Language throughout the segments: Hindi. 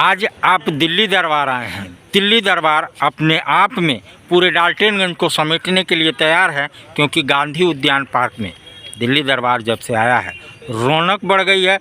आज आप दिल्ली दरबार आए हैं। दिल्ली दरबार अपने आप में पूरे डाल्टनगंज को समेटने के लिए तैयार है, क्योंकि गांधी उद्यान पार्क में दिल्ली दरबार जब से आया है रौनक बढ़ गई है।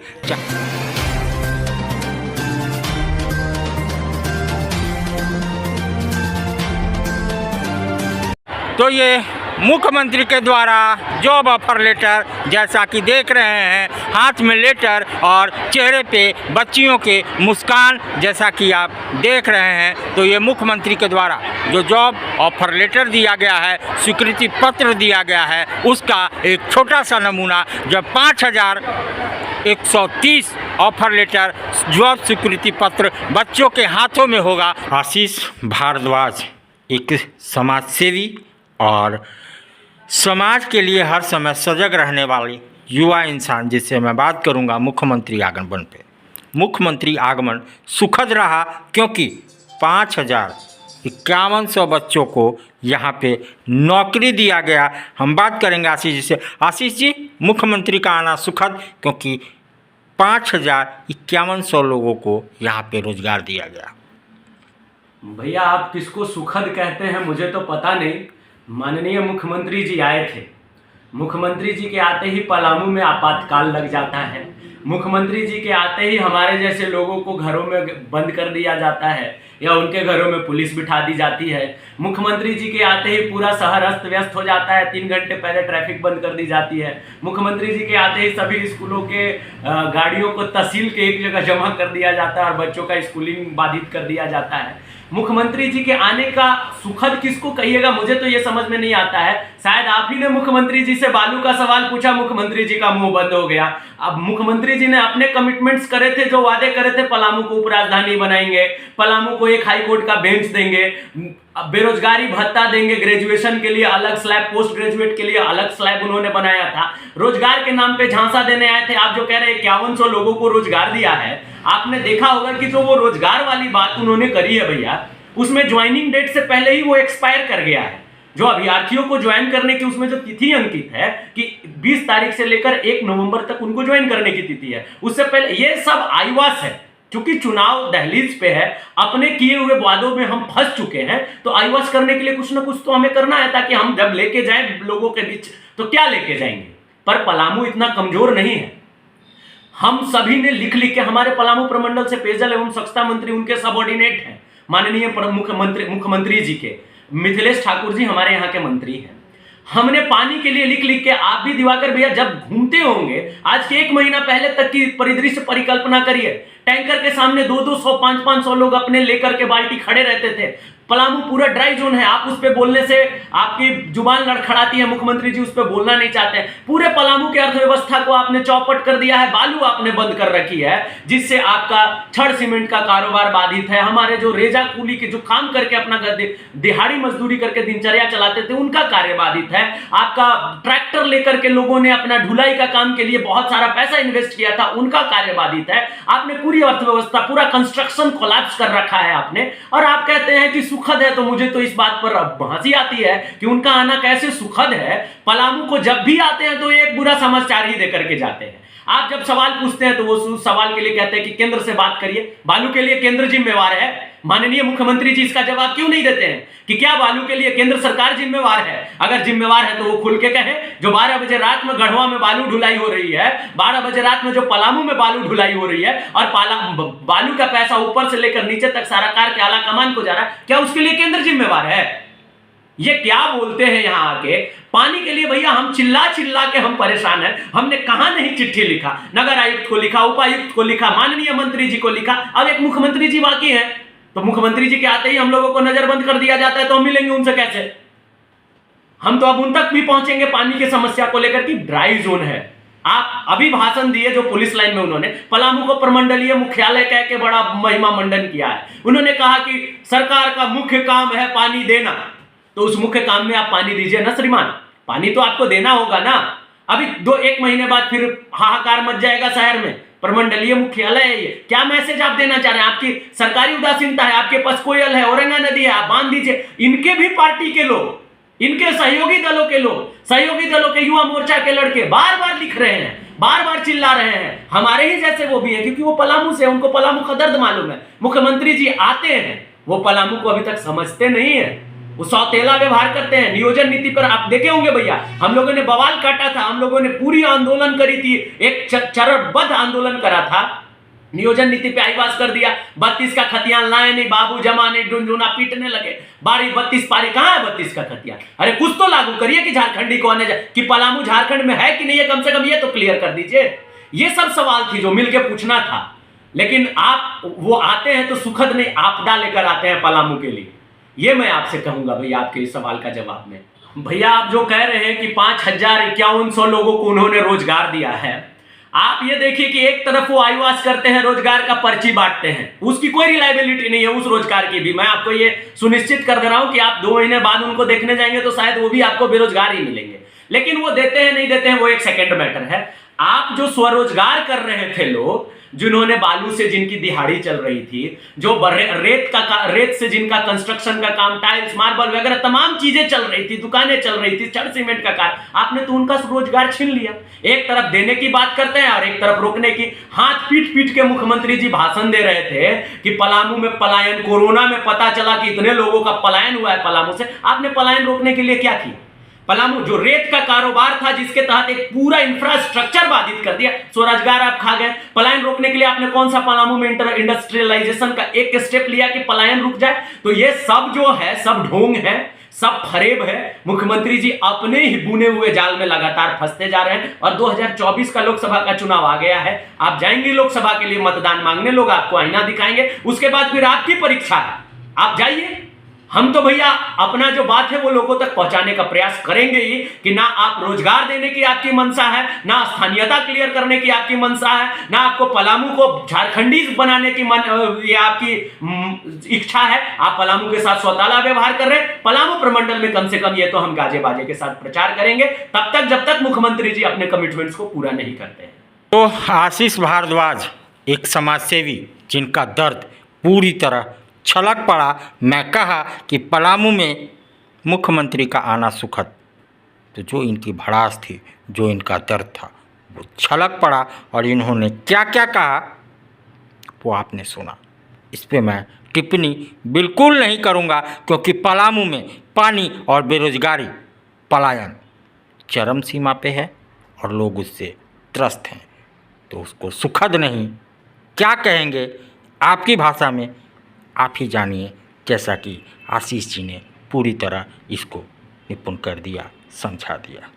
तो ये मुख्यमंत्री के द्वारा जॉब ऑफर लेटर, जैसा कि देख रहे हैं, हाथ में लेटर और चेहरे पे बच्चियों के मुस्कान, जैसा कि आप देख रहे हैं। तो ये मुख्यमंत्री के द्वारा जो जॉब ऑफर लेटर दिया गया है, स्वीकृति पत्र दिया गया है, उसका एक छोटा सा नमूना। जब 5130 ऑफर लेटर, जॉब स्वीकृति पत्र बच्चों के हाथों में होगा। आशीष भारद्वाज एक समाजसेवी और समाज के लिए हर समय सजग रहने वाली युवा इंसान, जिससे मैं बात करूंगा मुख्यमंत्री आगमन पे। मुख्यमंत्री आगमन सुखद रहा, क्योंकि 5100 बच्चों को यहाँ पे नौकरी दिया गया। हम बात करेंगे आशीष जी से। आशीष जी, मुख्यमंत्री का आना सुखद, क्योंकि 5100 लोगों को यहाँ पे रोजगार दिया गया। भैया, आप किसको सुखद कहते हैं मुझे तो पता नहीं। माननीय मुख्यमंत्री जी आए थे। मुख्यमंत्री जी के आते ही पलामू में आपातकाल लग जाता है। मुख्यमंत्री जी के आते ही हमारे जैसे लोगों को घरों में बंद कर दिया जाता है, या उनके घरों में पुलिस बिठा दी जाती है। मुख्यमंत्री जी के आते ही पूरा शहर अस्त व्यस्त हो जाता है। 3 घंटे पहले ट्रैफिक बंद कर दी जाती है। मुख्यमंत्री जी के आते ही सभी स्कूलों के गाड़ियों को तहसील के एक जगह जमा कर दिया जाता है और बच्चों का स्कूलिंग बाधित कर दिया जाता है। मुख्यमंत्री जी के आने का सुखद किसको कहिएगा, मुझे तो ये समझ में नहीं आता है। शायद आप ही ने मुख्यमंत्री जी से बालू का सवाल पूछा, मुख्यमंत्री जी का मुंह बंद हो गया। अब मुख्यमंत्री जी ने अपने कमिटमेंट्स करे थे, जो वादे करे थे, पलामू को उपराजधानी बनाएंगे, पलामू को एक हाई कोर्ट का बेंच देंगे, बेरोजगारी भत्ता देंगे, ग्रेजुएशन के लिए अलग स्लैब, पोस्ट ग्रेजुएट के लिए अलग स्लैब उन्होंने बनाया था। रोजगार के नाम पे झांसा देने आए थे। आप जो कह रहे हैं 5100 लोगों को रोजगार दिया है, आपने देखा होगा कि जो वो रोजगार वाली बात उन्होंने करी है भैया, उसमें ज्वाइनिंग डेट से पहले ही वो एक्सपायर कर गया है। जो अभ्यर्थियों को ज्वाइन करने की उसमें जो तिथि अंकित है कि 20 तारीख से लेकर 1 नवंबर तक उनको ज्वाइन करने की तिथि है, उससे पहले ये सब आईवास है। क्योंकि चुनाव दहलीज पे है, अपने किए हुए वादों में हम फंस चुके हैं, तो आईवास करने के लिए कुछ ना कुछ तो हमें करना है, ताकि हम जब लेके जाएं लोगों के बीच तो क्या लेके जाएंगे। पर पलामू इतना कमजोर नहीं है। हम सभी ने लिख लिख के, हमारे पलामू प्रमंडल से पेयजल एवं स्वच्छता मंत्री उनके सबऑर्डिनेट हैं, माननीय मुख्यमंत्री जी के मिथिलेश ठाकुर जी हमारे यहाँ के मंत्री हैं। हमने पानी के लिए लिख लिख के, आप भी दिवाकर भैया जब घूमते होंगे, आज के 1 महीना पहले तक की परिदृश्य परिकल्पना करिए। टैंकर के सामने 200, 500 लोग अपने लेकर के बाल्टी खड़े रहते थे। पलामू पूरा ड्राई जोन है। आप उस पे बोलने से आपकी जुबान लड़खड़ाती है, मुख्यमंत्री जी उस पे बोलना नहीं चाहते। पूरे पलामू की अर्थव्यवस्था को आपने चौपट कर दिया है। बालू आपने बंद कर रखी है, जिससे आपका छड़ सीमेंट का कारोबार बाधित है। हमारे जो रेजा कूली के जो काम करके अपना दिहाड़ी मजदूरी करके दिनचर्या चलाते थे, उनका कार्य बाधित है। आपका ट्रैक्टर लेकर के लोगों ने अपना ढुलाई का काम के लिए बहुत सारा पैसा इन्वेस्ट किया था, उनका कार्य बाधित है। आपने पूरी अर्थव्यवस्था, पूरा कंस्ट्रक्शन कोलैप्स कर रखा है आपने, और आप कहते हैं कि सुखद है। तो मुझे तो इस बात पर हंसी आती है कि उनका आना कैसे सुखद है। पलामू को जब भी आते हैं तो एक बुरा समाचार ही देकर के जाते हैं। आप जब सवाल पूछते हैं तो वो उस सवाल के लिए कहते हैं कि केंद्र से बात करिए, बालू के लिए केंद्र जिम्मेवार है। माननीय मुख्यमंत्री जी इसका जवाब क्यों नहीं देते हैं कि क्या बालू के लिए केंद्र सरकार जिम्मेवार है? अगर जिम्मेवार है तो वो खुल के कहें। जो 12 बजे रात में गढ़वा में बालू ढुलाई हो रही है, 12 बजे रात में जो पलामू में बालू ढुलाई हो रही है, और बालू का पैसा ऊपर से लेकर नीचे तक सारा कार के आला कमान को जा रहा है, क्या उसके लिए केंद्र जिम्मेवार है? ये क्या बोलते हैं यहाँ आके? पानी के लिए भैया हम चिल्ला चिल्ला के हम परेशान हैं। हमने कहां नहीं चिट्ठी लिखा, नगर आयुक्त को लिखा, उपायुक्त को लिखा, माननीय मंत्री जी को लिखा, अब एक मुख्यमंत्री जी बाकी हैं। तो मुख्यमंत्री जी के आते ही हम लोगों को नजरबंद कर दिया जाता है, तो हम मिलेंगे उनसे कैसे? हम तो अब उन तक भी पहुंचेंगे पानी की समस्या को लेकर कि ड्राई जोन है। आप अभी भाषण दिए जो पुलिस लाइन में, उन्होंने पलामू को प्रमंडलीय मुख्यालय कह के बड़ा महिमा मंडन किया है। उन्होंने कहा कि सरकार का मुख्य काम है पानी देना, तो उस मुख्य काम में आप पानी दीजिए ना श्रीमान। पानी तो आपको देना होगा ना। अभी 1 महीने बाद फिर हाहाकार मच जाएगा शहर में, प्रमंडलीय मुख्यालय है ये। क्या मैसेज आप देना चाह रहे हैं? आपकी सरकारी उदासीनता है, आपके पास कोयल है, औरंगा नदी है, आप बांध दीजिए। इनके भी पार्टी के लोग, इनके सहयोगी दलों के लोग, सहयोगी दलों के युवा मोर्चा के लड़के बार बार लिख रहे हैं बार बार चिल्ला रहे हैं। हमारे ही जैसे वो भी है, क्योंकि वो पलामू से, उनको पलामू का दर्द मालूम है। मुख्यमंत्री जी आते हैं, वो पलामू को अभी तक समझते नहीं है, वो सौतेला व्यवहार करते हैं। नियोजन नीति पर आप देखे होंगे भैया, हम लोगों ने बवाल काटा था, हम लोगों ने पूरी आंदोलन करी थी, एक चरणबद्ध आंदोलन करा था। नियोजन नीति पे आईवास कर दिया, 32 का खतियान लाए नहीं, बाबू जमा नहीं, डुनडुना पीटने लगे। 32 पारी कहां है 32 का खतियान? अरे कुछ तो लागू करिए कि झारखंडी को आने जाए, कि पलामू झारखंड में है कि नहीं है, कम से कम ये तो क्लियर कर दीजिए। ये सब सवाल थी जो मिलके पूछना था। लेकिन आप वो आते हैं तो सुखद नहीं, आपदा लेकर आते हैं पलामू के लिए। ये मैं आपसे कहूंगा भैया, आपके इस सवाल का जवाब में। भैया आप जो कह रहे हैं कि 5,51 लोगों को उन्होंने रोजगार दिया है, आप ये देखिए कि एक तरफ वो आईवास करते हैं, रोजगार का पर्ची बांटते हैं, उसकी कोई रिलायबिलिटी नहीं है उस रोजगार की भी। मैं आपको ये सुनिश्चित कर दे रहा हूं कि आप 2 महीने बाद उनको देखने जाएंगे तो शायद वो भी आपको बेरोजगार ही मिलेंगे। लेकिन वो देते हैं नहीं देते हैं वो एक सेकंड मैटर है। आप जो स्वरोजगार कर रहे थे लोग, जिन्होंने बालू से जिनकी दिहाड़ी चल रही थी, जो रेत से जिनका कंस्ट्रक्शन का काम, टाइल्स, मार्बल वगैरह तमाम चीजें चल रही थी, दुकानें चल रही थी, छड़ सीमेंट का कार्य, आपने तो उनका रोजगार छीन लिया। एक तरफ देने की बात करते हैं और एक तरफ रोकने की। हाथ पीट पीट के मुख्यमंत्री जी भाषण दे रहे थे कि पलामू में पलायन, कोरोना में पता चला कि इतने लोगों का पलायन हुआ है पलामू से। आपने पलायन रोकने के लिए क्या किया? पलामू जो रेत का कारोबार था, जिसके तहत एक पूरा इंफ्रास्ट्रक्चर बाधित कर दिया, स्वरोजगार आप खा गए। पलायन रोकने के लिए आपने कौन सा पलामू में इंडस्ट्रियलाइजेशन का एक स्टेप लिया कि पलायन रुक जाए? तो ये सब जो है सब ढोंग है, सब फरेब है। मुख्यमंत्री जी अपने ही बुने हुए जाल में लगातार फंसते जा रहे हैं। और 2024 का लोकसभा का चुनाव आ गया है, आप जाएंगे लोकसभा के लिए मतदान मांगने, लोग आपको आईना दिखाएंगे, उसके बाद फिर आपकी परीक्षा है, आप जाइए। हम तो भैया अपना जो बात है वो लोगों तक पहुंचाने का प्रयास करेंगे ही, कि ना आप रोजगार देने की आपकी मंशा है, ना स्थानीयता क्लियर करने की आपकी मंशा है, ना आपको पलामू को झारखंडी बनाने की ये आपकी इच्छा है। आप पलामू के साथ सौताला व्यवहार कर रहे हैं। पलामू प्रमंडल में कम से कम ये तो हम गाजे बाजे के साथ प्रचार करेंगे तब तक जब तक मुख्यमंत्री जी अपने कमिटमेंट्स को पूरा नहीं करते हैं। तो आशीष भारद्वाज एक समाजसेवी जिनका दर्द पूरी तरह छलक पड़ा। मैं कहा कि पलामू में मुख्यमंत्री का आना सुखद, तो जो इनकी भड़ास थी, जो इनका दर्द था, वो छलक पड़ा। और इन्होंने क्या क्या कहा वो आपने सुना। इस पे मैं टिप्पणी बिल्कुल नहीं करूँगा, क्योंकि पलामू में पानी और बेरोजगारी, पलायन चरम सीमा पे है और लोग उससे त्रस्त हैं। तो उसको सुखद नहीं, क्या कहेंगे आपकी भाषा में आप ही जानिए, जैसा कि आशीष जी ने पूरी तरह इसको निपुण कर दिया, समझा दिया।